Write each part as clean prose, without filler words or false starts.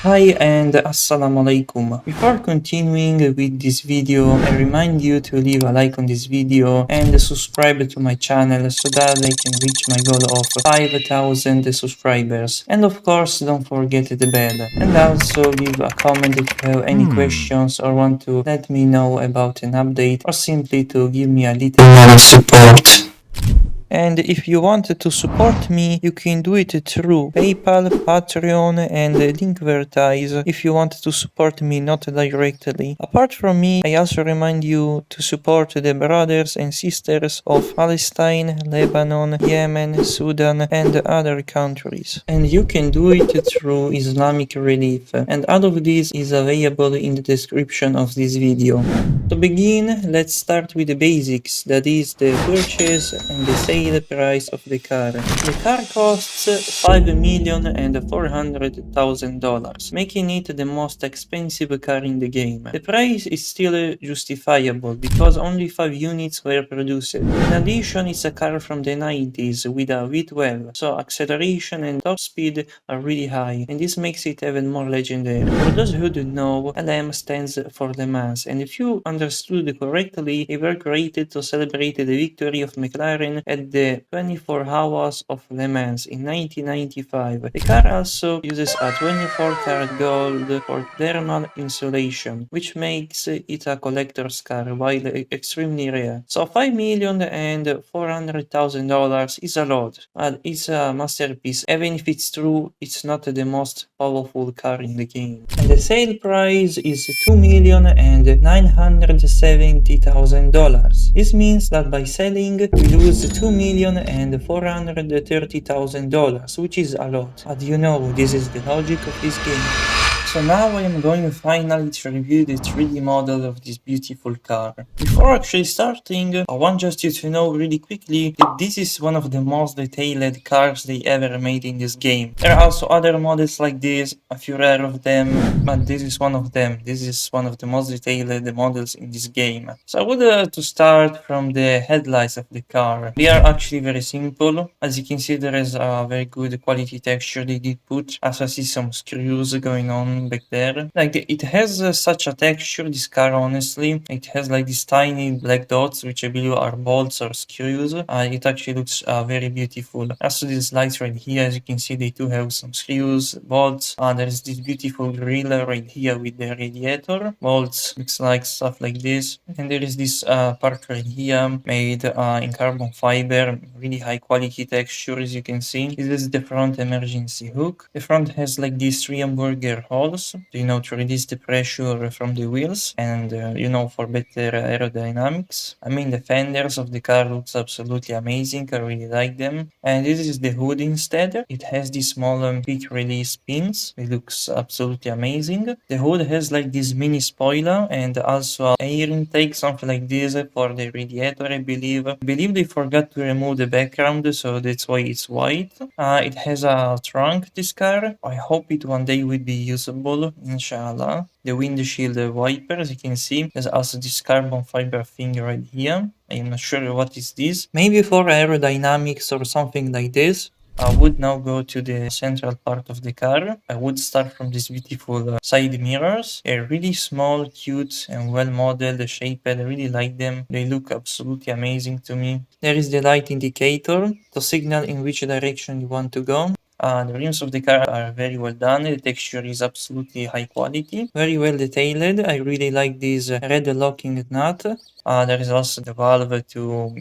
Hi and assalamu alaikum. Before continuing with this video, I remind you to leave a like on this video and subscribe to my channel so that I can reach my goal of 5,000 subscribers. And of course, don't forget the bell. And also leave a comment if you have any questions or want to let me know about an update or simply to give me a little more support. And if you want to support me, you can do it through PayPal, Patreon, and Linkvertise if you want to support me not directly. Apart from me, I also remind you to support the brothers and sisters of Palestine, Lebanon, Yemen, Sudan, and other countries. And you can do it through Islamic Relief. And all of this is available in the description of this video. To begin, let's start with the basics, that is the purchase and the sale price of the car. The car costs $5,400,000, making it the most expensive car in the game. The price is still justifiable because only 5 units were produced. In addition, it's a car from the 90s with a V12, so acceleration and top speed are really high, and this makes it even more legendary. For those who don't know, LM stands for Le Mans, and if you understood correctly, they were created to celebrate the victory of McLaren at the 24 Hours of Le Mans in 1995. The car also uses a 24-karat gold for thermal insulation, which makes it a collector's car while extremely rare. So $5,400,000 is a lot, but it's a masterpiece. Even if it's true, it's not the most powerful car in the game. And the sale price is $2,970,000. This means that by selling, we lose $2,430,000, which is a lot. But you know, this is the logic of this game. So now I am going finally to review the 3D model of this beautiful car. Before actually starting, I want just you to know really quickly that this is one of the most detailed cars they ever made in this game. There are also other models like this, a few rare of them, but this is one of them. This is one of the most detailed models in this game. So I would to start from the headlights of the car. They are actually very simple. As you can see, there is a very good quality texture they did put. Also I see some screws going on back there. Like it has such a texture, this car, honestly. It has like these tiny black dots, which I believe are bolts or screws. It actually looks very beautiful. Also these lights right here, as you can see, they do have some screws, bolts. There's this beautiful grill right here with the radiator. Bolts, looks like stuff like this. And there is this part right here made in carbon fiber, really high quality texture, as you can see. This is the front emergency hook. The front has like these 3 hamburger holes, to release the pressure from the wheels and for better aerodynamics. I mean, the fenders of the car looks absolutely amazing. I really like them. And this is the hood instead. It has these small quick release pins. It looks absolutely amazing. The hood has like this mini spoiler and also air intake, something like this for the radiator, I believe. I believe they forgot to remove the background, so that's why it's white. It has a trunk, this car. I hope it one day will be usable, inshallah. The windshield wiper, as you can see, there's also this carbon fiber thing right here. I am not sure what is this. Maybe for aerodynamics or something like this. I would now go to the central part of the car. I would start from these beautiful side mirrors. They're really small, cute, and well modeled, shaped. I really like them. They look absolutely amazing to me. There is the light indicator to signal in which direction you want to go. The rims of the car are very well done. The texture is absolutely high quality, very well detailed. I really like this red locking nut. There is also the valve to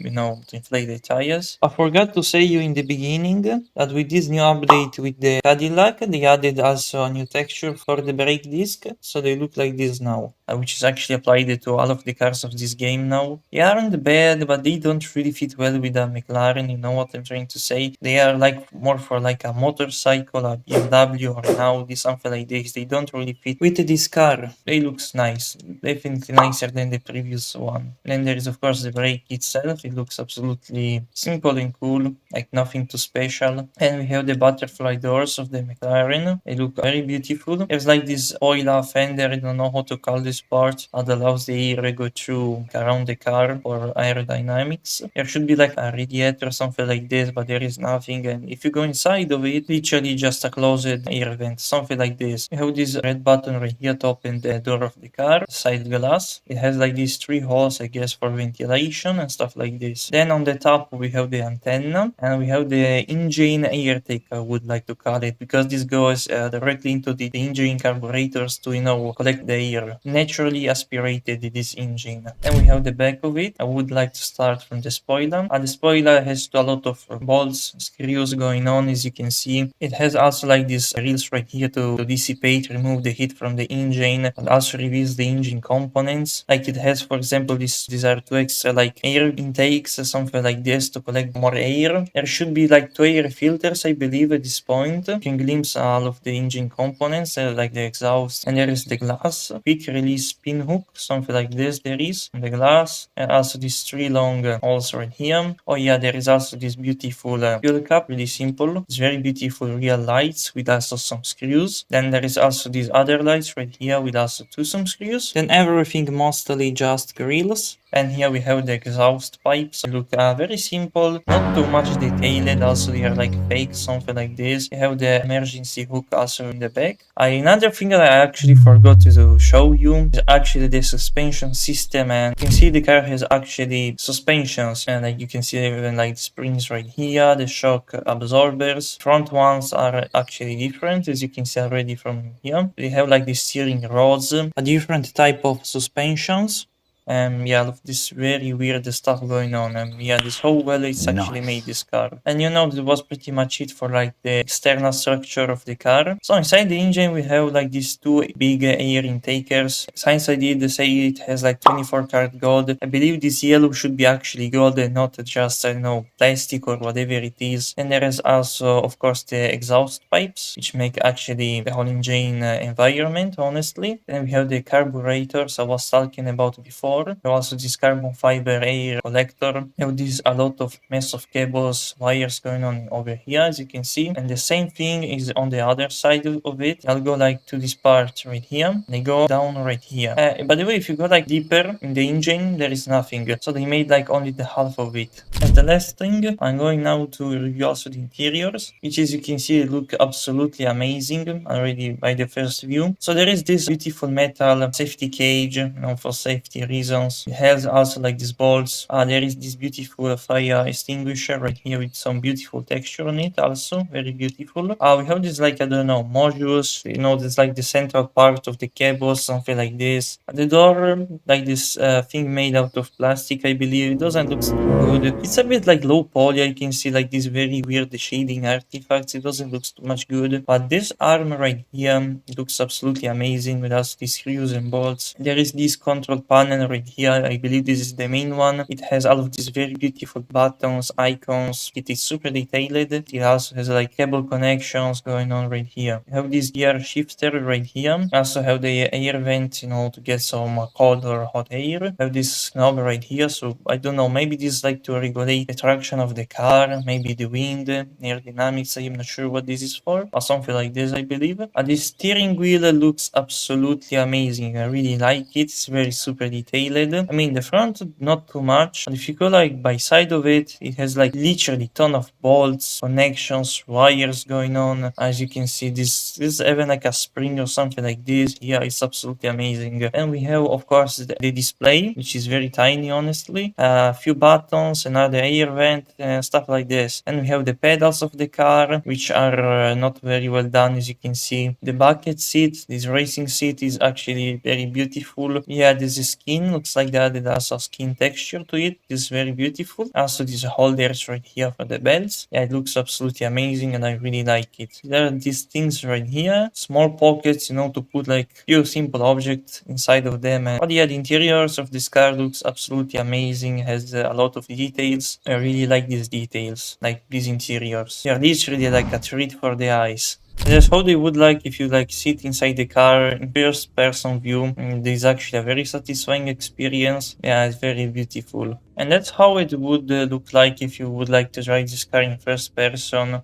inflate the tires. I forgot to say you in the beginning that with this new update with the Cadillac, they added also a new texture for the brake disc, so they look like this now, which is actually applied to all of the cars of this game now. They aren't bad, but they don't really fit well with a McLaren, you know what I'm trying to say. They are like more for like a motorcycle, a BMW or an Audi, something like this. They don't really fit with this car. They looks nice, definitely nicer than the previous one. Then there is of course the brake itself. It looks absolutely simple and cool, like nothing too special. And we have the butterfly doors of the McLaren. They look very beautiful. There's like this oil fender, I don't know how to call this this part that allows the air to go through around the car for aerodynamics. There should be like a radiator or something like this, but there is nothing. And if you go inside of it, literally just a closed air vent, something like this. You have this red button right here to open the door of the car, side glass. It has like these three holes, I guess, for ventilation and stuff like this. Then on the top we have the antenna, and we have the engine air tank, I would like to call it, because this goes directly into the engine carburetors to, collect the air naturally aspirated in this engine. Then we have the back of it. I would like to start from the spoiler. The spoiler has a lot of bolts, screws going on, as you can see. It has also like these rails right here to dissipate, remove the heat from the engine, and also reveals the engine components. Like it has, for example, these are two extra like air intakes or something like this to collect more air. There should be like two air filters, I believe, at this point. You can glimpse all of the engine components, like the exhaust, and there is the glass, quick release pin hook, something like this there is on the glass, and also these three long holes right here. Oh yeah, there is also this beautiful fuel cap, really simple. It's very beautiful real lights with also some screws. Then there is also these other lights right here with also some screws. Then everything mostly just grills. And here we have the exhaust pipes. They look very simple, not too much detailed. Also, they are like fake, something like this. You have the emergency hook also in the back. Another thing that I actually forgot to show you is actually the suspension system. And you can see the car has actually suspensions, and like you can see even like springs right here, the shock absorbers. Front ones are actually different, as you can see already from here. They have like the steering rods, a different type of suspensions. Yeah, look, this very weird stuff going on. Yeah, this whole well is actually made this car. And that was pretty much it for like the external structure of the car. So inside the engine we have like these two big air intakers. Since I did say it has like 24 karat gold, I believe this yellow should be actually gold and not just, I don't know, plastic or whatever it is. And there is also, of course, the exhaust pipes, which make actually the whole engine environment, honestly. Then we have the carburetors I was talking about before. Also this carbon fiber air collector. You have this a lot of mess of cables, wires going on over here, as you can see. And the same thing is on the other side of it. I'll go like to this part right here. They go down right here. By the way, if you go like deeper in the engine, there is nothing. So they made like only the half of it. And the last thing, I'm going now to review also the interiors, which as you can see look absolutely amazing already by the first view. So there is this beautiful metal safety cage, for safety reasons. It has also like these bolts. There is this beautiful fire extinguisher right here with some beautiful texture on it, also very beautiful. We have this like, I don't know, modules. There's like the central part of the cable, something like this. The door, like this thing made out of plastic, I believe. It doesn't look good. It's a bit like low poly. I can see like these very weird shading artifacts. It doesn't look too much good. But this arm right here looks absolutely amazing with us these screws and bolts. There is this control panel right here. I believe this is the main one. It has all of these very beautiful buttons, icons. It is super detailed. It also has like cable connections going on right here. You have this gear shifter right here. Also have the air vent, to get some cold or hot air. You have this knob right here. So I don't know, maybe this is like to regulate the traction of the car, maybe the wind, aerodynamics. I'm not sure what this is for, or something like this, I believe. The steering wheel looks absolutely amazing. I really like it. It's very super detailed. I mean, the front, not too much. And if you go like by side of it, it has like literally ton of bolts, connections, wires going on. As you can see, this is even like a spring or something like this. Yeah, it's absolutely amazing. And we have, of course, the display, which is very tiny, honestly. A few buttons, another air vent, stuff like this. And we have the pedals of the car, which are not very well done, as you can see. The bucket seat, this racing seat, is actually very beautiful. Yeah, this is skin, looks like that. It has a skin texture to it. It's very beautiful. Also, these holders right here for the belts. Yeah, it looks absolutely amazing, and I really like it. There are these things right here, small pockets, to put like few simple objects inside of them. But yeah, the interiors of this car looks absolutely amazing. Has a lot of details. I really like these details, like these interiors. They are literally like a treat for the eyes. That's how they would like if you like sit inside the car in first person view. This is actually a very satisfying experience. Yeah, it's very beautiful. And that's how it would look like if you would like to drive this car in first person.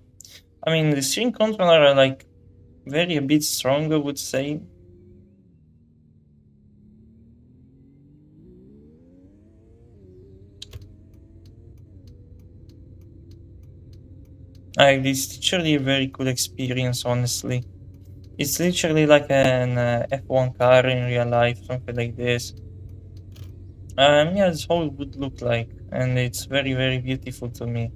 I mean, the steering controller are like very a bit strong, I would say. It's literally a very cool experience, honestly. It's literally like an F1 car in real life, something like this. Yeah, this how it would look like, and it's very, very beautiful to me.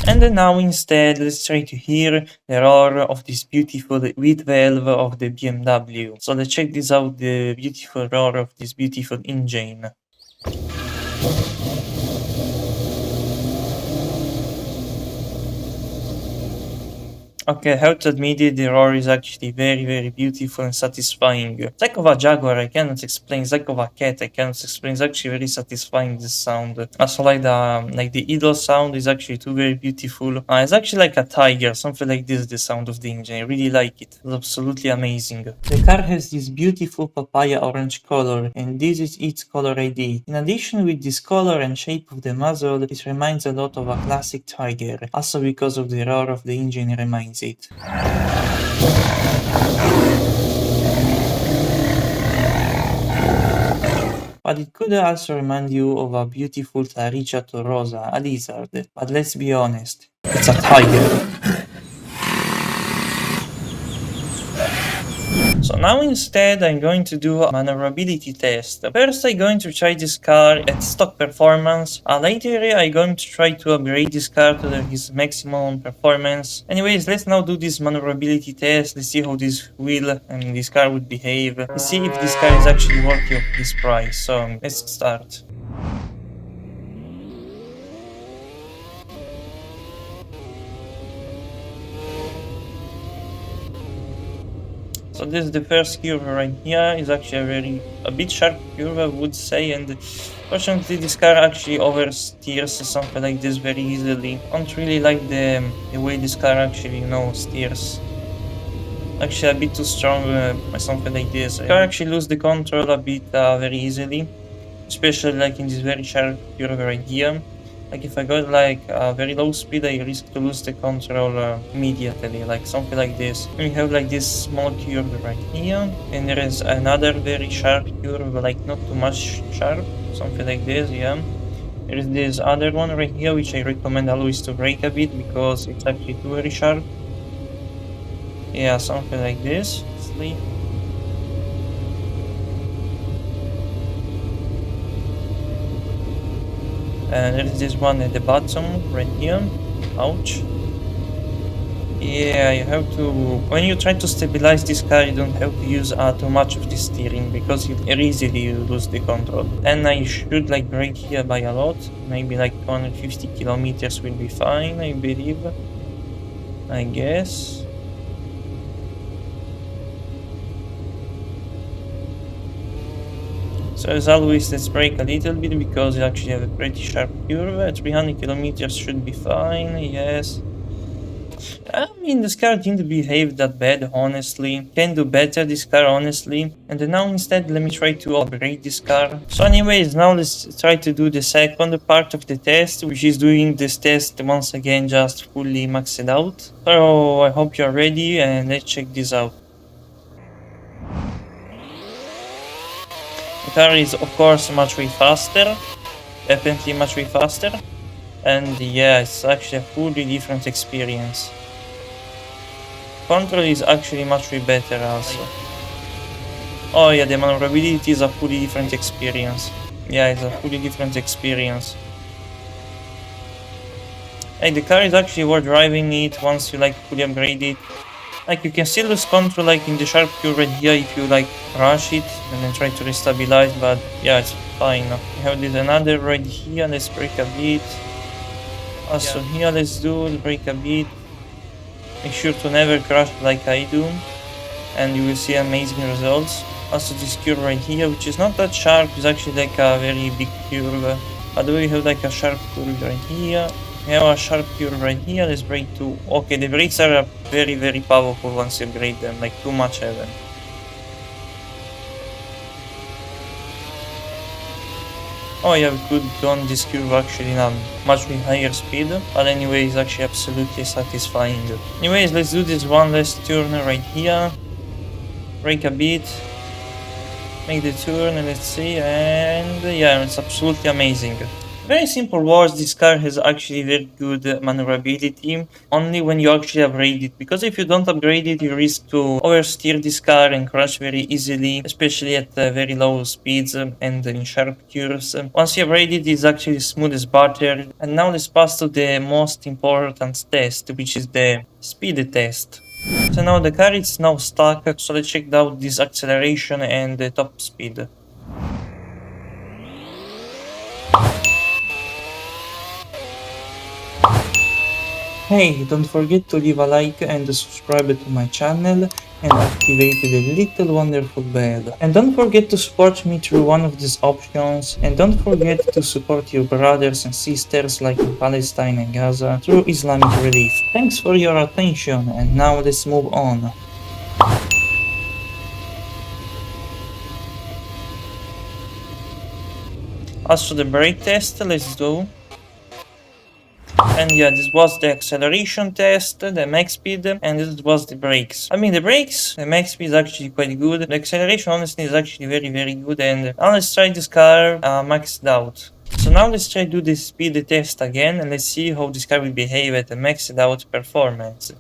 And then now instead, let's try to hear the roar of this beautiful wheat valve of the BMW. So let's check this out, the beautiful roar of this beautiful engine. Okay, I have to admit it, the roar is actually very, very beautiful and satisfying. It's like of a jaguar, I cannot explain. It's like of a cat, I cannot explain. It's actually very satisfying, this sound. Also, like the idle sound is actually too very beautiful. It's actually like a tiger, something like this, the sound of the engine. I really like it. It's absolutely amazing. The car has this beautiful papaya orange color, and this is its color ID. In addition, with this color and shape of the muzzle, it reminds a lot of a classic tiger. Also because of the roar of the engine reminds it. But it could also remind you of a beautiful Tariccia Rosa, a lizard. But let's be honest, it's a tiger. So now instead I'm going to do a maneuverability test. First I'm going to try this car at stock performance. Later I'm going to try to upgrade this car to his maximum performance. Anyways, let's now do this maneuverability test. Let's see how this wheel and this car would behave. Let's see if this car is actually worthy of this price. So let's start. So this is the first curve right here. It's actually a bit sharp curve, I would say, and fortunately this car actually oversteers something like this very easily. I don't really like the way this car actually, steers. Actually a bit too strong, something like this. The car actually lose the control a bit very easily, especially like in this very sharp curve right here. Like if I go like very low speed, I risk to lose the control immediately, like something like this. We have like this small curve right here, and there is another very sharp curve, like not too much sharp, something like this, yeah. There is this other one right here, which I recommend always to brake a bit, because it's actually too very sharp. Yeah, something like this. Sleep. And there is this one at the bottom, right here. Ouch. Yeah, you have to... When you try to stabilize this car, you don't have to use too much of the steering, because you easily lose the control. And I should like brake here by a lot. Maybe like 250 kilometers will be fine, I believe. I guess. So as always, let's brake a little bit, because you actually have a pretty sharp curve. At 300 kilometers should be fine, yes. I mean, this car didn't behave that bad, honestly. Can do better, this car, honestly. And then now instead, let me try to upgrade this car. So anyways, now let's try to do the second part of the test, which is doing this test once again, just fully maxed out. So I hope you're ready, and let's check this out. The car is of course much way faster, definitely much way faster. And yeah, it's actually a fully different experience. Control is actually much way better also. Oh yeah, the maneuverability is a fully different experience. Yeah, it's a fully different experience. Hey, the car is actually worth driving it once you like fully upgrade it. Like you can still lose control like in the sharp curve right here if you like rush it and then try to restabilize, but yeah, it's fine. We have this another right here, let's brake a bit. Also here, let's brake a bit. Make sure to never crash like I do, and you will see amazing results. Also this curve right here, which is not that sharp, is actually like a very big curve. Although we have like a sharp curve right here. We have a sharp curve right here, let's brake too. Okay, the brakes are very, very powerful once you upgrade them, like too much even. Oh yeah, we could go on this curve actually in a much higher speed, but anyway, it's actually absolutely satisfying. Anyways, let's do this one last turn right here. Brake a bit, make the turn, and let's see, and yeah, it's absolutely amazing. Very simple words, this car has actually very good maneuverability only when you actually upgrade it, because if you don't upgrade it you risk to oversteer this car and crash very easily, especially at very low speeds and in sharp curves. Once you upgrade it, it's actually smooth as butter. And now let's pass to the most important test, which is the speed test. So now the car is now stuck, so let's check out this acceleration and the top speed. Hey, don't forget to leave a like and subscribe to my channel and activate the little wonderful bell. And don't forget to support me through one of these options, and don't forget to support your brothers and sisters like in Palestine and Gaza through Islamic relief. Thanks for your attention, and now let's move on. As to the brake test, let's go. And yeah, this was the acceleration test, the max speed, and this was the brakes. I mean, the brakes, the max speed is actually quite good. The acceleration, honestly, is actually very good. And now let's try this car maxed out. So now let's try to do the speed test again, and let's see how this car will behave at the maxed out performance.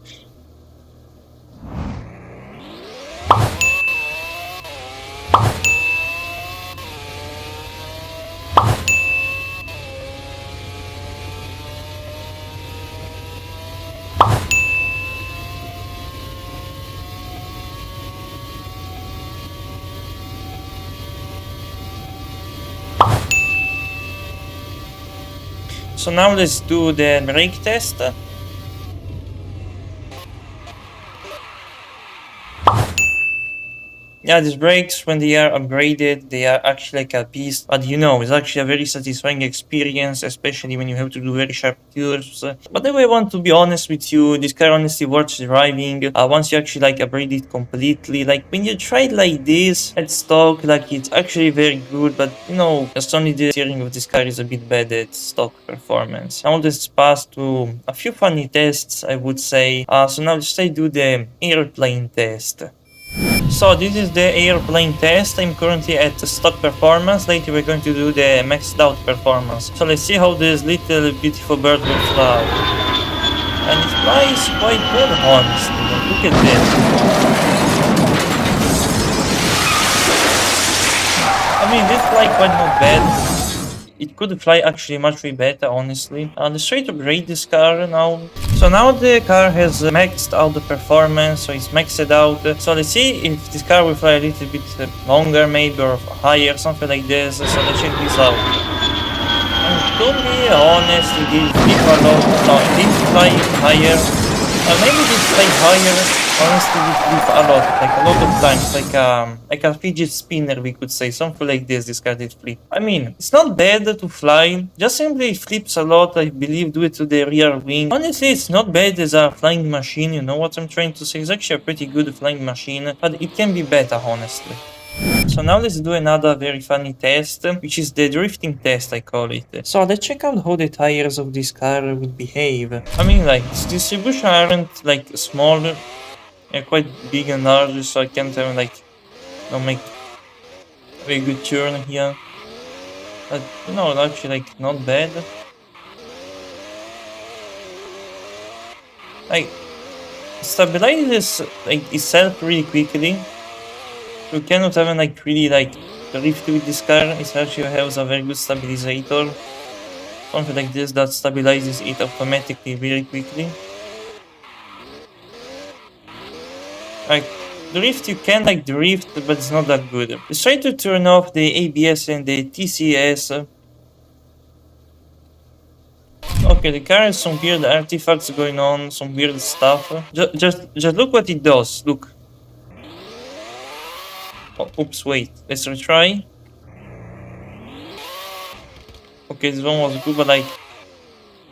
So now let's do the brake test. Yeah, these brakes, when they are upgraded, they are actually like a beast. But you know, it's actually a very satisfying experience, especially when you have to do very sharp curves. But anyway, I want to be honest with you, this car honestly worth driving. Once you actually like upgrade it completely, like when you try it like this at stock, like it's actually very good. But you know, just only the steering of this car is a bit bad at stock performance. Now let's pass to a few funny tests, I would say. So now let's do the airplane test. So this is the airplane test. I'm currently at the stock performance. Later we're going to do the maxed out performance. So let's see how this little beautiful bird will fly. And it flies quite well, honestly. Look at this. I mean, this fly quite not bad. It could fly actually much way better, honestly. Let's try to upgrade this car now. So now the car has maxed out the performance, so it's maxed out. So let's see if this car will fly a little bit longer, maybe, or higher, something like this. So let's check this out. And to be honest, it did flip a lot. No, it did fly higher. Maybe it did fly higher. Honestly, it flip a lot of times, like a fidget spinner, we could say, something like this. This car did flip. I mean, it's not bad to fly, just simply it flips a lot, I believe, due to the rear wing. Honestly, it's not bad as a flying machine, you know what I'm trying to say? It's actually a pretty good flying machine, but it can be better, honestly. So now let's do another very funny test, which is the drifting test, I call it. So let's check out how the tires of this car will behave. I mean, like, its distribution aren't like small, they're quite big and large, so I can't even like, you know, make a very good turn here. But you know, actually like not bad. Like, it stabilizes like itself really quickly. You cannot even like really like drift with this car. It actually has a very good stabilizer. Something like this that stabilizes it automatically very quickly. Like, drift, you can like drift, but it's not that good. Let's try to turn off the ABS and the TCS. Okay, the car has some weird artifacts going on, some weird stuff. Just look what it does. Look. Oh, oops, wait. Let's retry. Okay, this one was good, but like,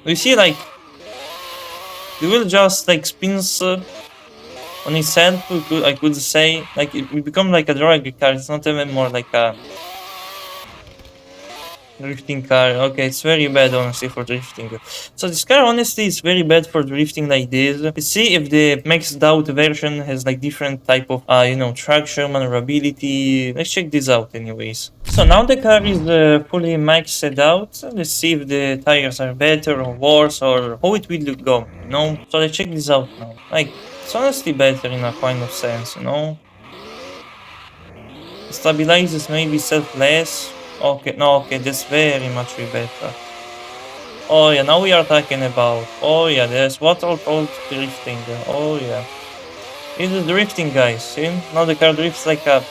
you see, like, the wheel just like spins on itself. I could say, like, it will become like a drag car. It's not even more like a drifting car. Okay, it's very bad, honestly, for drifting. So this car, honestly, is very bad for drifting like this. Let's see if the maxed out version has like different type of, you know, traction, maneuverability. Let's check this out anyways. So now the car is fully maxed out. Let's see if the tires are better or worse or how it will go, you know? So let's check this out now. Like, it's honestly better in a kind of sense, you know? Stabilizes maybe selfless. Okay, no, okay, that's very much way better. Oh yeah, now we are talking about. Oh yeah, there's what all called drifting. Oh yeah. It is drifting, guys. See? Now the car drifts like a.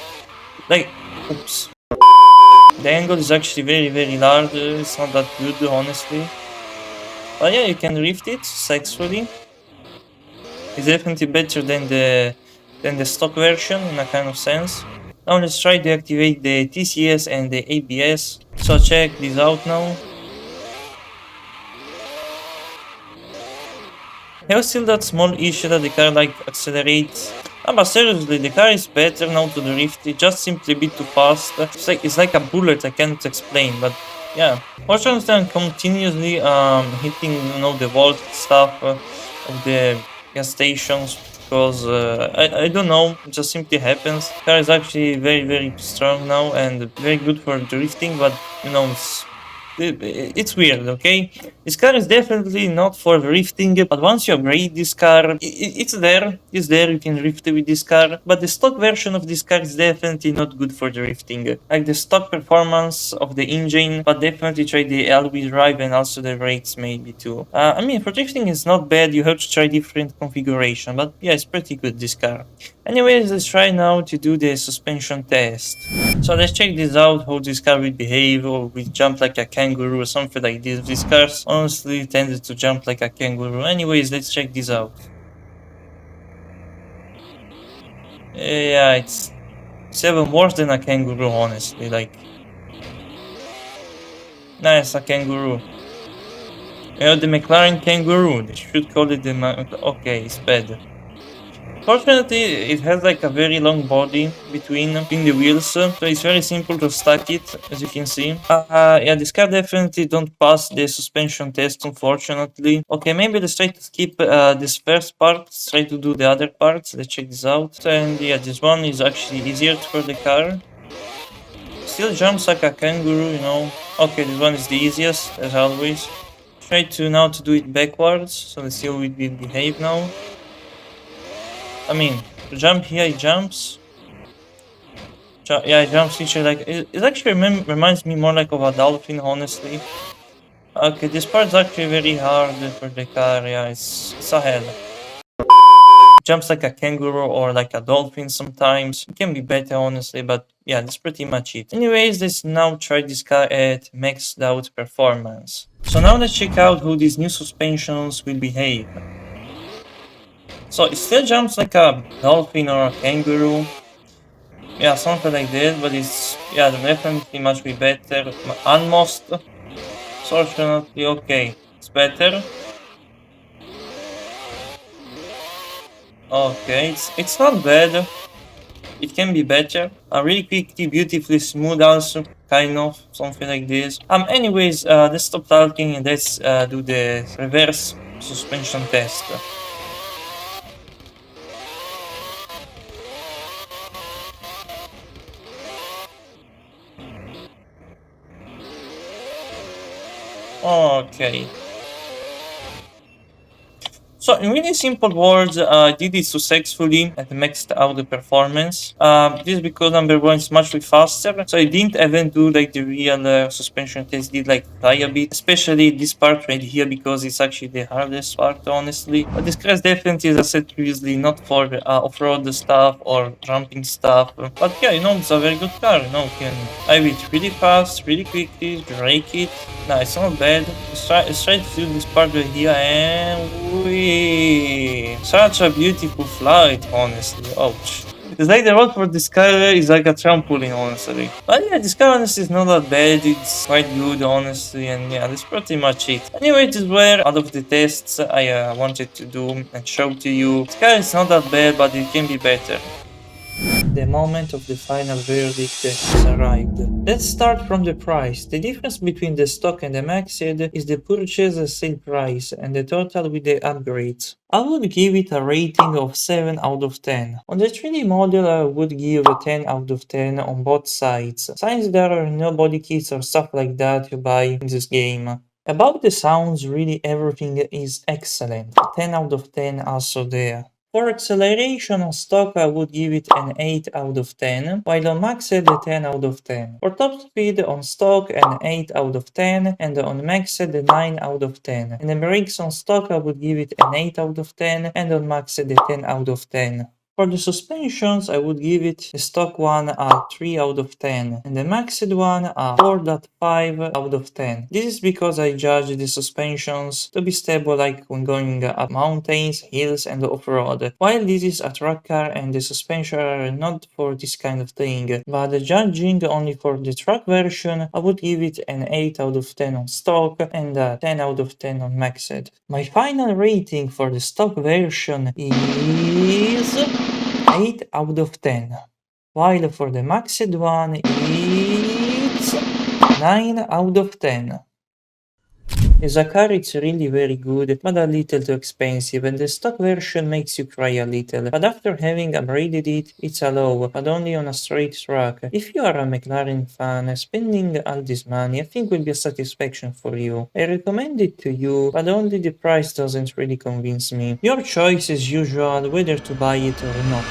Like. Oops. The angle is actually very, very large. It's not that good, honestly. But yeah, you can drift it successfully. It's definitely better than the stock version in a kind of sense. Now let's try to activate the TCS and the ABS. So check this out now. I have still that small issue that the car like accelerates. Ah, but seriously, the car is better now to drift. It just simply a bit too fast. It's like a bullet. I can't explain, but yeah. Fortunately, I'm continuously hitting the vault stuff of the gas stations because I don't know. It just simply happens. The car is actually very very strong now and very good for drifting, but it's weird, okay? This car is definitely not for drifting, but once you upgrade this car, it's there, you can drift with this car, but the stock version of this car is definitely not good for drifting. Like the stock performance of the engine, but definitely try the all-wheel drive and also the brakes maybe too. I mean, for drifting it's not bad, you have to try different configuration, but yeah, it's pretty good, this car. Anyways, let's try now to do the suspension test. So let's check this out, how this car will behave, or will jump like a kangaroo or something like this. These cars honestly tended to jump like a kangaroo. Anyways, let's check this out. Yeah, it's even worse than a kangaroo, honestly. Like, nice, a kangaroo. You know, the McLaren kangaroo. They should call it the. Okay, it's bad. Fortunately, it has like a very long body between the wheels, so it's very simple to stack it, as you can see. Yeah, this car definitely don't pass the suspension test, unfortunately. Okay, maybe let's try to skip this first part, let's try to do the other parts, let's check this out. And yeah, this one is actually easier for the car. Still jumps like a kangaroo, you know. Okay, this one is the easiest, as always. Try to now to do it backwards, so let's see how it will behave now. I mean, to jump here, it jumps. Yeah, it jumps each like it actually reminds me more like of a dolphin, honestly. Okay, this part's actually very hard for the car. Yeah, it's a hell. Jumps like a kangaroo or like a dolphin sometimes. It can be better, honestly, but yeah, that's pretty much it. Anyways, let's now try this car at maxed out performance. So now let's check out how these new suspensions will behave. So it still jumps like a dolphin or a kangaroo. Yeah, something like that, but it's, yeah, definitely much be better. Almost. Fortunately, okay, it's better. Okay, it's not bad. It can be better. Really quickly, beautifully smooth also, kind of, something like this. Anyways, let's stop talking and let's do the reverse suspension test. Okay. So in really simple words, I did it successfully at maxed out the performance. This is because number one is much faster, so I didn't even do like the real suspension test, did like fly a bit, especially this part right here because it's actually the hardest part, honestly. But this car is definitely, as I said previously, not for off-road stuff or jumping stuff. But yeah, it's a very good car, you can drive it really fast, really quickly, brake it. No, it's not bad. Let's try to do this part right here and such a beautiful flight, honestly. Ouch. It's like the road for this car is like a trampoline, honestly. But yeah, this car honestly is not that bad, it's quite good, honestly, and yeah, that's pretty much it. Anyway, these were all of the tests I wanted to do and show to you. This car is not that bad, but it can be better. The moment of the final verdict has arrived. Let's start from the price. The difference between the stock and the maxed is the purchase sale price and the total with the upgrades. I would give it a rating of 7 out of 10. On the 3D model I would give a 10 out of 10 on both sides, since there are no body kits or stuff like that to buy in this game. About the sounds, really everything is excellent. 10 out of 10 also there. For acceleration on stock I would give it an 8 out of 10, while on maxed a 10 out of 10. For top speed on stock an 8 out of 10, and on maxed a 9 out of 10. And the brakes on stock I would give it an 8 out of 10, and on maxed a 10 out of 10. For the suspensions, I would give it the stock one a 3 out of 10 and the maxed one a 4.5 out of 10. This is because I judge the suspensions to be stable like when going up mountains, hills and off-road. While this is a track car and the suspension are not for this kind of thing, but judging only for the track version, I would give it an 8 out of 10 on stock and a 10 out of 10 on maxed. My final rating for the stock version is 8 out of 10, while for the maxed one it's 9 out of 10. As a car it's really very good, but a little too expensive, and the stock version makes you cry a little, but after having upgraded it, it's a low, but only on a straight track. If you are a McLaren fan, spending all this money I think will be a satisfaction for you. I recommend it to you, but only the price doesn't really convince me. Your choice as usual whether to buy it or not.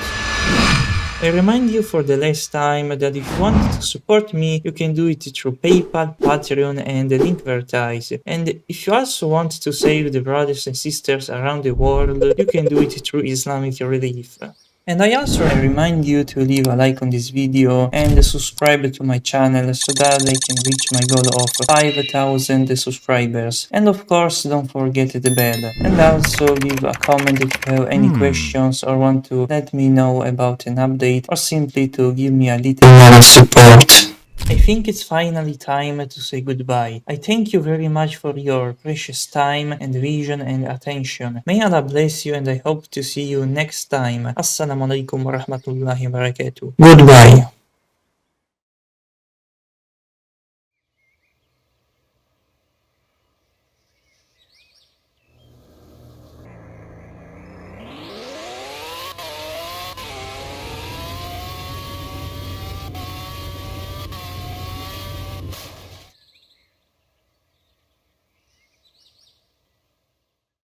I remind you for the last time that if you want to support me, you can do it through PayPal, Patreon and Linkvertise. And if you also want to save the brothers and sisters around the world, you can do it through Islamic Relief. And I also remind you to leave a like on this video and subscribe to my channel so that I can reach my goal of 5,000 subscribers. And of course don't forget the bell. And also leave a comment if you have any questions or want to let me know about an update or simply to give me a little more support. I think it's finally time to say goodbye. I thank you very much for your precious time and vision and attention. May Allah bless you and I hope to see you next time. Assalamu alaikum wa rahmatullahi wa barakatuh. Goodbye.